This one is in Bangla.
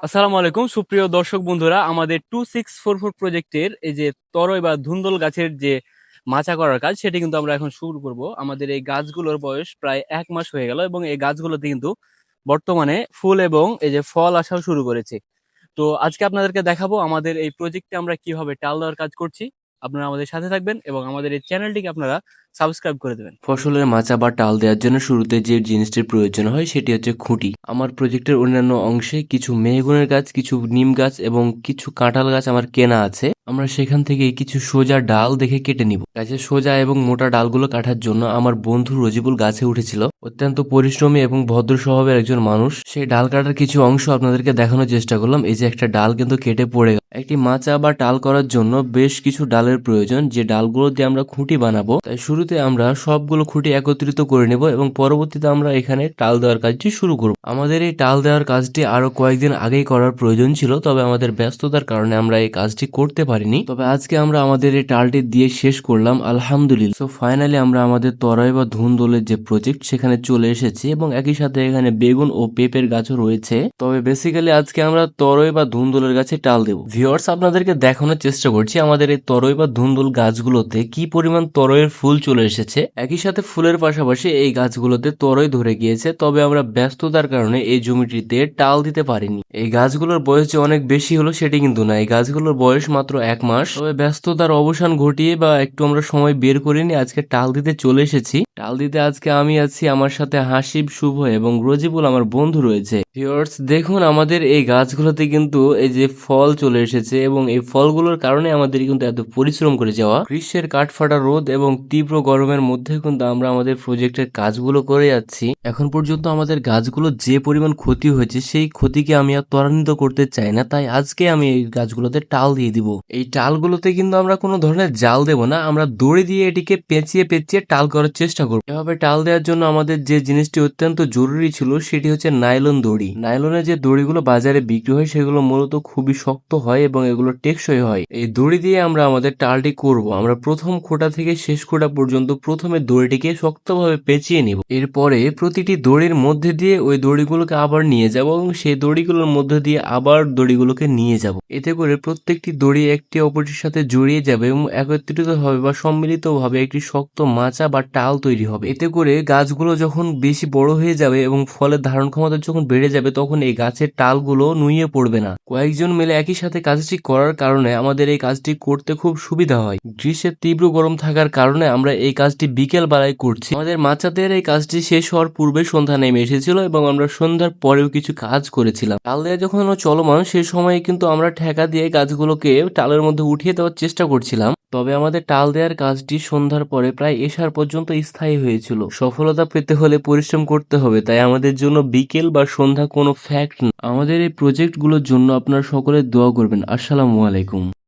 আসসালামু আলাইকুম সুপ্রিয় দর্শক বন্ধুরা, আমাদের 2644 প্রজেক্টের এই যে তরই বা ধুন্দল গাছের যে মাচা করার কাজ সেটি কিন্তু আমরা এখন শুরু করব। আমাদের এই গাছগুলোর বয়স প্রায় 1 মাস হয়ে গেল এবং এই গাছগুলোতে কিন্তু বর্তমানে ফুল এবং এই যে ফল আসাও শুরু করেছে। তো আজকে আপনাদেরকে দেখাবো আমাদের এই প্রজেক্টে আমরা কিভাবে টাল দেওয়ার কাজ করছি। আপনারা আমাদের সাথে থাকবেন এবং আমাদের এই চ্যানেলটিকে আপনারা সাবস্ক্রাইব করে দেবেন। ফসলের মাচা বা টাল দেওয়ার জন্য শুরুতে যে জিনিসটির প্রয়োজন হয় সেটি হচ্ছে খুঁটি। আমার প্রজেক্টের অন্যান্য অংশে কিছু মেহগনের গাছ, কিছু নিম গাছ এবং কিছু কাঁঠাল গাছ আমার কেনা আছে। আমরা সেখান থেকে কিছু সোজা ডাল দেখে কেটে নিব। গাছের সোজা এবং মোটা ডালগুলো কাটার জন্য আমার বন্ধু রজিবুল গাছে উঠেছিল। অত্যন্ত পরিশ্রমী এবং ভদ্র স্বভাবের একজন মানুষ। সেই ডাল কাটার কিছু অংশ আপনাদেরকে দেখানোর চেষ্টা করলাম। এই যে একটা ডাল কিন্তু কেটে পড়ে গেল। একটি মাচা বা টাল করার জন্য বেশ কিছু ডালের প্রয়োজন, যে ডালগুলো দিয়ে আমরা খুঁটি বানাবো। তাই শুরুতে আমরা সবগুলো খুঁটি একত্রিত করে নেব এবং পরবর্তীতে আমরা এখানে টাল দেওয়ার কাজটি শুরু করব। আমাদের এই টাল দেওয়ার কাজটি আরো কয়েকদিন আগেই করার প্রয়োজন ছিল, তবে আমাদের ব্যস্ততার কারণে আমরা এই কাজটি করতে পারিনি। তবে আজকে আমরা আমাদের এই টালটি দিয়ে শেষ করলাম আলহামদুলিল্লাহ। সো ফাইনালি আমরা আমাদের তরাই বা ধুন্দলের যে প্রজেক্ট সেখানে চলে এসেছি এবং একই সাথে এখানে বেগুন ও পেঁপের গাছও রয়েছে। তবে বেসিক্যালি আজকে আমরা তরই বা ধুন্দলের গাছে টাল দেব। ভিউয়ার্স, আপনাদেরকে দেখানোর চেষ্টা করছি আমাদের এই তরই বা ধুন্দুল গাছগুলোতে কি পরিমাণ তরয়ের ফুল চলে এসেছে। একই সাথে ফুলের পাশাপাশি এই গাছগুলোতে তরই ধরে গিয়েছে, তবে আমরা ব্যস্ততার কারণে এই জমিটিতে টাল দিতে পারিনি। এই গাছগুলোর বয়স যে অনেক বেশি হলো সেটি কিন্তু না, এই গাছগুলোর বয়স মাত্র 1 মাস। তবে ব্যস্ততার অবসান ঘটিয়ে বা একটু আমরা সময় বের করিনি, আজকে টাল দিতে চলে এসেছি। টাল দিতে আজকে আমি আছি, আমার সাথে হাসিব, শুভ এবং রজিবুল আমার বন্ধু রয়েছে। ভিউয়ার্স, দেখুন আমাদের এই গাছগুলোতে কিন্তু এই যে ফল চলে এসেছে এবং এই ফলগুলোর কারণে আমাদের কিন্তু এত পরিশ্রম করে যাওয়া। গ্রীষ্মের কাঠফাটা রোদ এবং তীব্র গরমের মধ্যে কিন্তু আমরা আমাদের প্রজেক্টের কাজগুলো করে যাচ্ছি। এখন পর্যন্ত আমাদের গাছগুলো যে পরিমাণ ক্ষতি হয়েছে সেই ক্ষতিকে আমি আর ত্বরান্বিত করতে চাই না, তাই আজকে আমি এই গাছগুলোতে টাল দিয়ে দিব। এই টালগুলোতে কিন্তু আমরা কোনো ধরনের জাল দেব না, আমরা দড়ি দিয়ে এটিকে পেঁচিয়ে পেঁচিয়ে টাল করার চেষ্টা করব। এভাবে টাল দেওয়ার জন্য আমাদের যে জিনিসটি অত্যন্ত জরুরি ছিল সেটি হচ্ছে নাইলন দড়ি। নাইলনের যে দড়িগুলো বাজারে বিক্রি হয় সেগুলো মূলত খুবই শক্ত হয় এবং এগুলো টেকসই হয়। এই দড়ি দিয়ে আমরা আমাদের টালটি করব। আমরা প্রথম খোঁটা থেকে শেষ খোঁটা পর্যন্ত প্রথমে দড়িটিকে শক্তভাবে পেঁচিয়ে নিব। এরপরে প্রতিটি দড়ির মধ্যে দিয়ে ওই দড়িগুলোকে আবার নিয়ে যাব এবং সেই দড়িগুলোর মধ্যে দিয়ে আবার দড়িগুলোকে নিয়ে যাব। এতে করে প্রত্যেকটি দড়ি একটি অপরটির সাথে জড়িয়ে যাবে এবং একত্রিত হবে বা সম্মিলিতভাবে একটি শক্ত মাচা বা টাল তৈরি হবে। এতে করে গাছগুলো যখন বেশি বড় হয়ে যাবে এবং ফলের ধারণ ক্ষমতা যখন বেড়ে যাবে তখন এই গাছের টালগুলো নুয়ে পড়বে না। কয়েকজন মিলে একই সাথে কাজটি করার কারণে আমাদের এই কাজটি করতে খুব সুবিধা হয়। গ্রীষ্মের তীব্র গরম থাকার কারণে আমরা এই কাজটি বিকেল বেলায় করছি। আমাদের মাচাদের এই কাজটি শেষ হওয়ার পূর্বে সন্ধ্যা নেমে এসেছিল এবং আমরা সন্ধ্যার পরেও কিছু কাজ করেছিলাম। টাল দেওয়া যখন চলমান সে সময় কিন্তু আমরা ঠেকা দিয়ে গাছগুলোকে টালের মধ্যে উঠিয়ে দেওয়ার চেষ্টা করছিলাম। তবে আমাদের টাল দেওয়ার কাজটি সন্ধ্যার পরে প্রায় এশার পর্যন্ত স্থায়ী হয়েছিল। সফলতা পেতে হলে পরিশ্রম করতে হবে, তাই আমাদের জন্য বিকেল বা সন্ধ্যা কোনো ফ্যাক্ট না। আমাদের এই প্রজেক্টগুলোর জন্য আপনারা সকলে দোয়া করবেন। আসসালামু আলাইকুম।